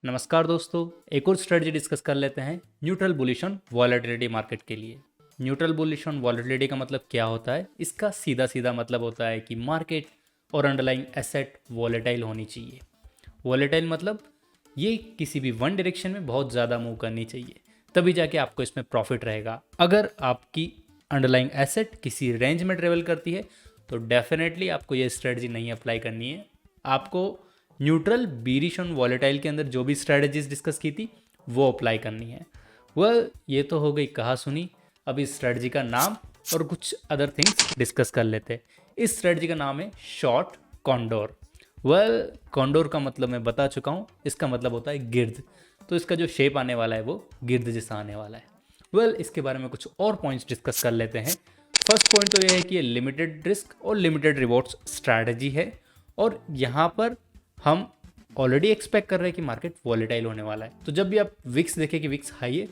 नमस्कार दोस्तों, एक और स्ट्रेटजी डिस्कस कर लेते हैं neutral bullish on volatility market के लिए। न्यूट्रल बुलिश ऑन वॉलेटिलिटी का मतलब क्या होता है? इसका सीधा सीधा मतलब होता है कि मार्केट और अंडरलाइंग एसेट वॉलेटाइल होनी चाहिए। वॉलेटाइल मतलब ये किसी भी वन डायरेक्शन में बहुत ज़्यादा मूव करनी चाहिए, तभी जाके आपको इसमें प्रॉफिट रहेगा। अगर आपकी अंडरलाइंग एसेट किसी रेंज में ट्रेवल करती है तो डेफिनेटली आपको ये स्ट्रेटजी नहीं अप्लाई करनी है। आपको न्यूट्रल बीरिश ऑन वॉलेटाइल के अंदर जो भी स्ट्रेटजीज डिस्कस की थी वो अप्लाई करनी है। वह ये तो हो गई कहा सुनी। अब इस स्ट्रेटजी का नाम और कुछ अदर थिंग्स डिस्कस कर लेते हैं। इस स्ट्रेटजी का नाम है शॉर्ट कॉन्डोर। वह कॉन्डोर का मतलब मैं बता चुका हूँ, इसका मतलब होता है गिर्द। तो इसका जो शेप आने वाला है वो गिर्द जैसा आने वाला है। इसके बारे में कुछ और पॉइंट्स डिस्कस कर लेते हैं। फर्स्ट पॉइंट तो ये है कि ये लिमिटेड रिस्क और लिमिटेड रिवॉर्ड्स स्ट्रैटेजी है, और यहाँ पर हम ऑलरेडी एक्सपेक्ट कर रहे हैं कि मार्केट वॉलेटाइल होने वाला है। तो जब भी आप विक्स देखें कि विक्स हाई है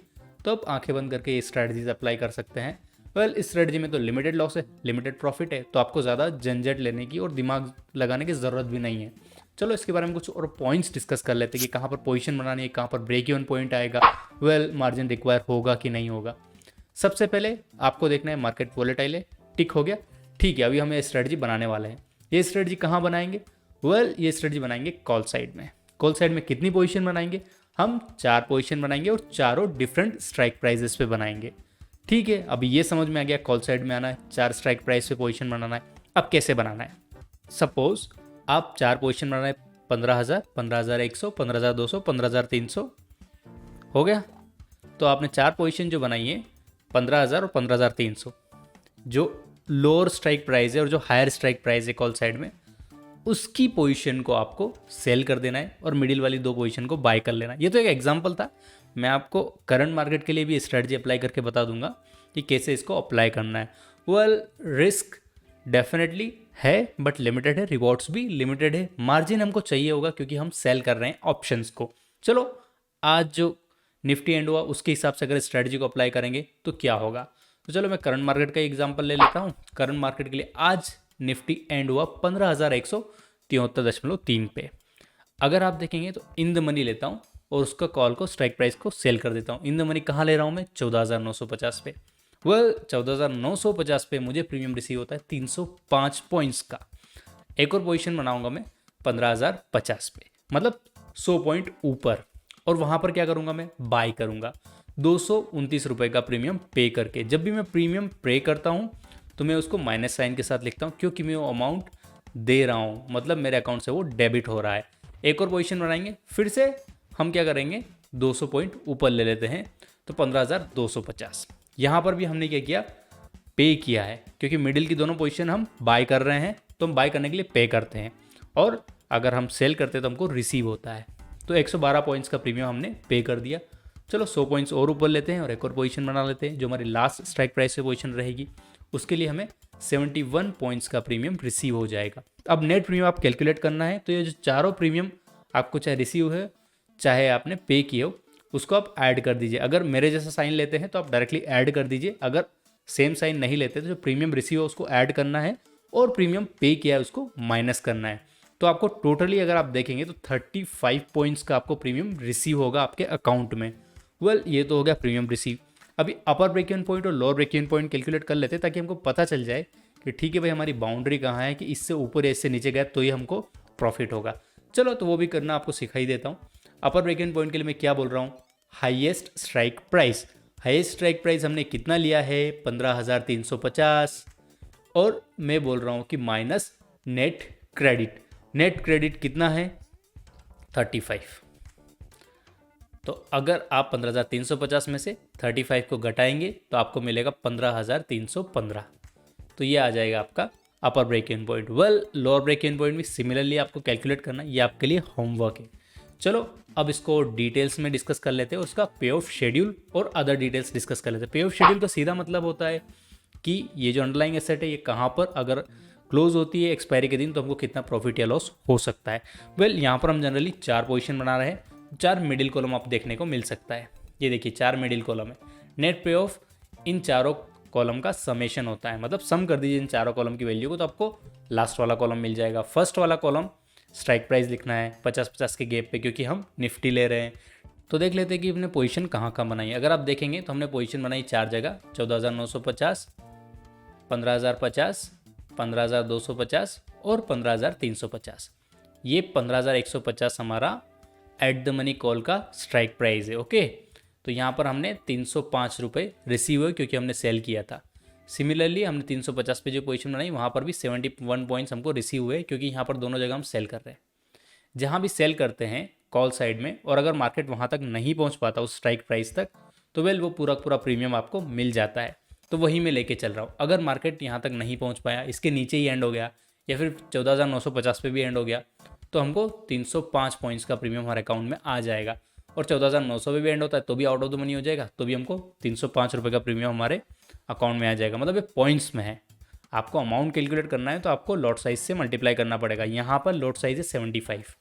तो आप आंखें बंद करके ये स्ट्रैटेजीज अप्लाई कर सकते हैं। इस स्ट्रैटेजी में तो लिमिटेड लॉस है, लिमिटेड प्रॉफिट है, तो आपको ज़्यादा झंझट लेने की और दिमाग लगाने की ज़रूरत भी नहीं है। चलो इसके बारे में कुछ और पॉइंट्स डिस्कस कर लेते हैं कि कहाँ पर पोजीशन बनानी है, कहाँ पर ब्रेक इवन पॉइंट आएगा, मार्जिन रिक्वायर होगा कि नहीं होगा। सबसे पहले आपको देखना है मार्केट वॉलेटाइल है, टिक हो गया, ठीक है। अभी हम ये स्ट्रेटजी बनाने वाले हैं। ये स्ट्रेटजी कहाँ बनाएंगे? ये स्ट्रेटजी बनाएंगे कॉल साइड में। कॉल साइड में कितनी पोजीशन बनाएंगे? हम 4 पोजीशन बनाएंगे और चारों डिफरेंट स्ट्राइक प्राइजेस पे बनाएंगे। ठीक है, अभी ये समझ में आ गया कॉल साइड में आना है, 4 स्ट्राइक प्राइस पे पोजीशन बनाना है। अब कैसे बनाना है? सपोज आप 4 पोजीशन बना रहे हैं, 15,000, 15,100, 15,200, 15,300 हो गया। तो आपने 4 पोजीशन जो बनाई है 15,000 और 15,300, जो लोअर स्ट्राइक प्राइस है और जो हायर स्ट्राइक प्राइस है कॉल साइड में, उसकी पोजीशन को आपको सेल कर देना है और मिडिल वाली 2 पोजीशन को बाय कर लेना है। ये तो एक एग्जांपल था, मैं आपको करंट मार्केट के लिए भी स्ट्रेटजी अप्लाई करके बता दूंगा कि कैसे इसको अप्लाई करना है। रिस्क डेफिनेटली है बट लिमिटेड है, रिवॉर्ड्स भी लिमिटेड है, मार्जिन हमको चाहिए होगा क्योंकि हम सेल कर रहे हैं ऑप्शंस को। चलो आज जो निफ्टी एंड हुआ उसके हिसाब से अगर स्ट्रेटजी को अप्लाई करेंगे तो क्या होगा। तो चलो मैं करंट मार्केट का एग्जांपल ले लेता हूँ। करंट मार्केट के लिए आज निफ्टी एंड हुआ 15,173.3 पे। अगर आप देखेंगे तो इन द मनी लेता हूँ और उसका कॉल को स्ट्राइक प्राइस को सेल कर देता हूँ। इन द मनी कहाँ ले रहा हूँ मैं? 14,950 पे। 14,950 पे मुझे प्रीमियम रिसीव होता है 305 पॉइंट्स का। एक और पोजीशन बनाऊंगा मैं 15,050 पे, मतलब 100 पॉइंट ऊपर, और वहाँ पर क्या करूँगा मैं? बाय करूँगा 229 रुपये का प्रीमियम पे करके। जब भी मैं प्रीमियम पे करता हूँ तो मैं उसको माइनस साइन के साथ लिखता हूँ, क्योंकि मैं वो अमाउंट दे रहा हूँ, मतलब मेरे अकाउंट से वो डेबिट हो रहा है। एक और पोजीशन बनाएंगे, फिर से हम क्या करेंगे? 200 पॉइंट ऊपर ले लेते हैं, तो 15,250। यहाँ पर भी हमने क्या किया? पे किया है, क्योंकि मिडिल की दोनों पोजीशन हम बाय कर रहे हैं तो हम बाय करने के लिए पे करते हैं, और अगर हम सेल करते हैं तो हमको रिसीव होता है। तो 112 पॉइंट्स का प्रीमियम हमने पे कर दिया। चलो 100 पॉइंट्स और ऊपर लेते हैं और एक और पोजीशन बना लेते हैं जो हमारी लास्ट स्ट्राइक प्राइस से पोजीशन रहेगी। उसके लिए हमें 71 पॉइंट्स का प्रीमियम रिसीव हो जाएगा। अब नेट प्रीमियम आप कैलकुलेट करना है, तो ये जो चारों प्रीमियम आपको चाहे रिसीव है चाहे आपने पे किए हो, उसको आप ऐड कर दीजिए। अगर मेरे जैसा साइन लेते हैं तो आप डायरेक्टली ऐड कर दीजिए, अगर सेम साइन नहीं लेते तो जो प्रीमियम रिसीव है उसको ऐड करना है और प्रीमियम पे किया है उसको माइनस करना है। तो आपको टोटली अगर आप देखेंगे तो 35 पॉइंट्स का आपको प्रीमियम रिसीव होगा आपके अकाउंट में। ये तो हो गया प्रीमियम रिसीव। अभी अपर ब्रेक इवन पॉइंट और lower break even point calculate कर लेते हैं, ताकि हमको पता चल जाए कि ठीक है भाई हमारी बाउंड्री कहाँ है, कि इससे ऊपर या इससे नीचे गया तो ही हमको प्रॉफिट होगा। चलो तो वो भी करना आपको सिखाई देता हूँ। अपर ब्रेक इवन पॉइंट के लिए मैं क्या बोल रहा हूँ? Highest strike price. Highest strike price हमने कितना लिया है? 15,350, और मैं बोल रहा हूँ कि minus net credit. Net credit कितना है? 35। तो अगर आप 15,350 में से 35 को घटाएंगे तो आपको मिलेगा 15,315। तो ये आ जाएगा आपका upper break even point. Lower break even point भी सिमिलरली आपको कैलकुलेट करना, ये आपके लिए होमवर्क है। चलो अब इसको डिटेल्स में डिस्कस कर लेते हैं, उसका पे ऑफ शेड्यूल और अदर डिटेल्स डिस्कस कर लेते हैं। पे ऑफ शेड्यूल का सीधा मतलब होता है कि ये जो अंडरलाइंग एसेट है ये कहाँ पर अगर क्लोज होती है एक्सपायरी के दिन तो हमको कितना प्रॉफिट या लॉस हो सकता है। यहाँ पर हम जनरली 4 पोजीशन बना रहे हैं, 4 मिडिल कॉलम आप देखने को मिल सकता है। ये देखिए 4 मिडिल कॉलम है। नेट पे ऑफ इन चारों कॉलम का समेशन होता है, मतलब सम कर दीजिए इन चारों कॉलम की वैल्यू को तो आपको लास्ट वाला कॉलम मिल जाएगा। फर्स्ट वाला कॉलम स्ट्राइक प्राइस लिखना है 50-50 के गैप पे, क्योंकि हम निफ्टी ले रहे हैं। तो देख लेते हैं कि हमने पोजीशन कहाँ कहाँ बनाई है। अगर आप देखेंगे तो हमने पोजीशन बनाई 4 जगह, 14,950, 15,050, 15,250 और 15,350। ये 15,150 हमारा एट द मनी कॉल का स्ट्राइक प्राइस है। ओके, तो यहाँ पर हमने 305 रुपये रिसीव हुए क्योंकि हमने सेल किया था। सिमिलरली हमने 350 पे जो पोजीशन बनाई वहाँ पर भी 71 पॉइंट्स हमको रिसीव हुए, क्योंकि यहाँ पर दोनों जगह हम सेल कर रहे हैं। जहाँ भी सेल करते हैं कॉल साइड में, और अगर मार्केट वहाँ तक नहीं पहुँच पाता उस स्ट्राइक प्राइस तक, तो वेल वो पूरा पूरा प्रीमियम आपको मिल जाता है। तो वही मैं लेके चल रहा हूँ। अगर मार्केट यहाँ तक नहीं पहुँच पाया, इसके नीचे ही एंड हो गया, या फिर 14,950 पे भी एंड हो गया, तो हमको 305 पॉइंट्स का प्रीमियम हमारे अकाउंट में आ जाएगा। और 14,900 पे भी एंड होता है तो भी आउट ऑफ द मनी हो जाएगा, तो भी हमको 305 रुपये का प्रीमियम हमारे अकाउंट में आ जाएगा। मतलब ये पॉइंट्स में है। आपको अमाउंट कैलकुलेट करना है तो आपको लॉट साइज से मल्टीप्लाई करना पड़ेगा। यहाँ पर लॉट साइज है 75।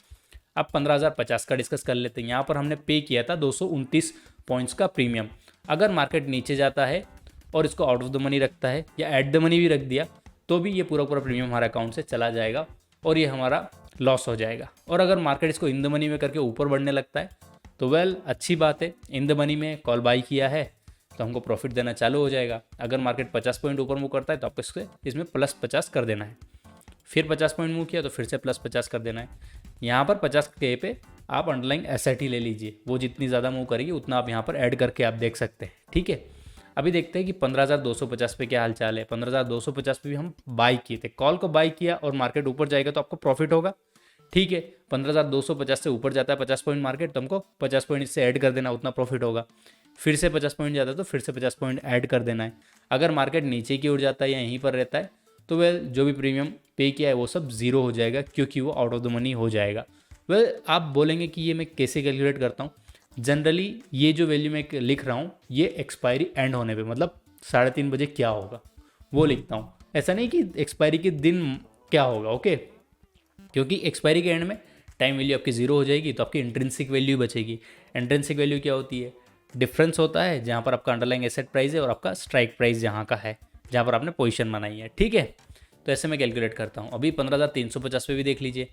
अब 15,050 का डिस्कस कर लेते हैं। यहाँ पर हमने पे किया था 229 पॉइंट्स का प्रीमियम। अगर मार्केट नीचे जाता है और इसको आउट ऑफ द मनी रखता है या एट द मनी भी रख दिया, तो भी ये पूरा पूरा प्रीमियम हमारे अकाउंट से चला जाएगा और ये हमारा लॉस हो जाएगा। और अगर मार्केट इसको इन द मनी में करके ऊपर बढ़ने लगता है तो वेल अच्छी बात है, इन द मनी में कॉल बाई किया है तो हमको प्रॉफिट देना चालू हो जाएगा। अगर मार्केट 50 पॉइंट ऊपर मूव करता है तो आपको इसमें +50 कर देना है। फिर 50 पॉइंट मूव किया तो फिर से +50 कर देना है। यहाँ पर 50 के पे आप अंडरलाइन SIT ले लीजिए, वो जितनी ज़्यादा मूव करेगी उतना आप यहाँ पर ऐड करके आप देख सकते हैं। ठीक है, अभी देखते हैं कि 15,250 पे क्या हाल चाल है। 15,250 पे भी हम बाई किए थे, कॉल को बाई किया और मार्केट ऊपर जाएगा तो आपको प्रॉफिट होगा। ठीक है, 15,250 से ऊपर जाता है 50 पॉइंट मार्केट, तो हमको 50 पॉइंट इससे ऐड कर देना, उतना प्रॉफिट होगा। फिर से 50 पॉइंट जाता है तो फिर से 50 पॉइंट ऐड कर देना है। अगर मार्केट नीचे की ओर जाता है या यहीं पर रहता है तो वह जो भी प्रीमियम पे किया है वो सब ज़ीरो हो जाएगा, क्योंकि वो आउट ऑफ द मनी हो जाएगा। वह आप बोलेंगे कि ये मैं कैसे कैलकुलेट करता हूँ। जनरली ये जो वैल्यू मैं लिख रहा हूँ ये एक्सपायरी एंड होने पे, मतलब 3:30 बजे क्या होगा वो लिखता हूँ। ऐसा नहीं कि एक्सपायरी के दिन क्या होगा। ओके, क्योंकि एक्सपायरी के एंड में टाइम वैल्यू आपकी ज़ीरो हो जाएगी तो आपकी इंट्रिंसिक वैल्यू बचेगी। इंट्रिंसिक वैल्यू क्या होती है? डिफरेंस होता है जहाँ पर आपका अंडरलाइंग एसेट प्राइस है और आपका स्ट्राइक प्राइस जहाँ का है, जहाँ पर आपने पोजीशन बनाई है। ठीक है, तो ऐसे मैं कैलकुलेट करता हूँ। अभी 15,350 पे भी देख लीजिए,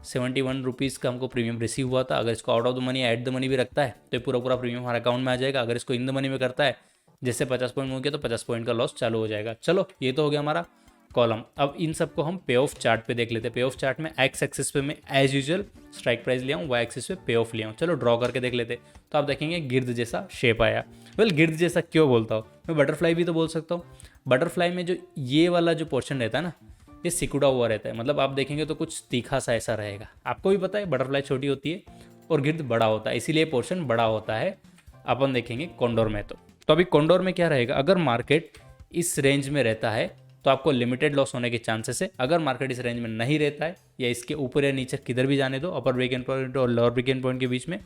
71 रुपीज़ का हमको प्रीमियम रिसीव हुआ था। अगर इसको out of the money at the money भी रखता है तो पूरा पूरा प्रीमियम हमारे अकाउंट में आ जाएगा। अगर इसको इन द मनी में करता है, जैसे 50 पॉइंट हो गया तो 50 पॉइंट का लॉस चालू हो जाएगा। चलो, ये तो हो गया हमारा कॉलम। अब इन सबको हम पे ऑफ चार्ट पे देख लेते हैं। पे ऑफ चार्ट में एक्स एक्सिस पे मैं एज यूजुअल स्ट्राइक प्राइस लिया हूँ, वाई एक्सिस पे पे ऑफ लिया हूँ। चलो ड्रॉ करके देख लेते हैं। तो आप देखेंगे गिर्द जैसा शेप आया। वेल, गिर्द जैसा क्यों बोलता हूँ मैं, बटरफ्लाई भी तो बोल सकता हूँ। बटरफ्लाई में जो ये वाला जो पोर्शन रहता है ना, ये सिकुड़ा हुआ रहता है। मतलब आप देखेंगे तो कुछ तीखा सा ऐसा रहेगा। आपको भी पता है बटरफ्लाई छोटी होती है और गिर्द बड़ा होता है, इसीलिए पोर्शन बड़ा होता है। अपन देखेंगे कॉन्डोर में। तो अभी कॉन्डोर में क्या रहेगा, अगर मार्केट इस रेंज में रहता है तो आपको लिमिटेड लॉस होने के चांसेस है। अगर मार्केट इस रेंज में नहीं रहता है या इसके ऊपर या नीचे किधर भी जाने दो, अपर ब्रेक इवन पॉइंट और लोअर ब्रेक इवन पॉइंट के बीच में,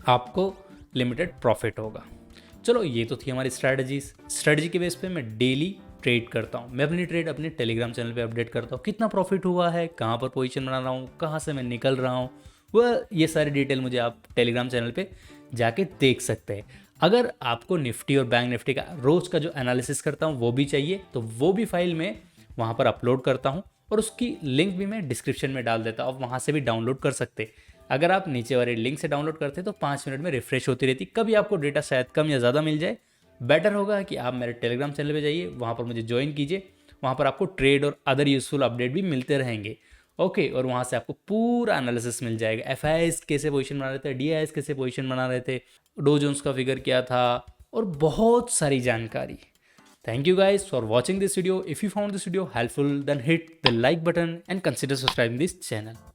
आपको लिमिटेड प्रॉफिट होगा। चलो, ये तो थी हमारी स्ट्रैटेजी के बेस पे मैं डेली ट्रेड करता हूँ। मैं अपनी ट्रेड अपने टेलीग्राम चैनल पे अपडेट करता हूँ, कितना प्रॉफिट हुआ है, कहाँ पर पोजीशन बना रहा हूँ, कहाँ से मैं निकल रहा हूँ, वह ये सारी डिटेल मुझे आप टेलीग्राम चैनल पे जाके देख सकते हैं। अगर आपको निफ्टी और बैंक निफ्टी का रोज़ का जो एनालिसिस करता हूँ वो भी चाहिए तो वो भी फाइल में वहाँ पर अपलोड करता हूँ और उसकी लिंक भी मैं डिस्क्रिप्शन में डाल देता हूँ, आप वहाँ से भी डाउनलोड कर सकते। अगर आप नीचे वाले लिंक से डाउनलोड करते तो 5 मिनट में रिफ्रेश होती रहती। कभी आपको डेटा शायद कम या ज़्यादा मिल जाए, बेटर होगा कि आप मेरे टेलीग्राम चैनल पे जाइए, वहाँ पर मुझे ज्वाइन कीजिए। वहाँ पर आपको ट्रेड और अदर यूजफुल अपडेट भी मिलते रहेंगे। ओके, और वहाँ से आपको पूरा एनालिसिस मिल जाएगा। FIIs कैसे पोजीशन बना रहे थे, DIIs कैसे पोजीशन बना रहे थे, डो जोन्स का फिगर क्या था, और बहुत सारी जानकारी। Thank you guys for watching this video. If you found this video helpful, then hit the like button and consider subscribing this channel.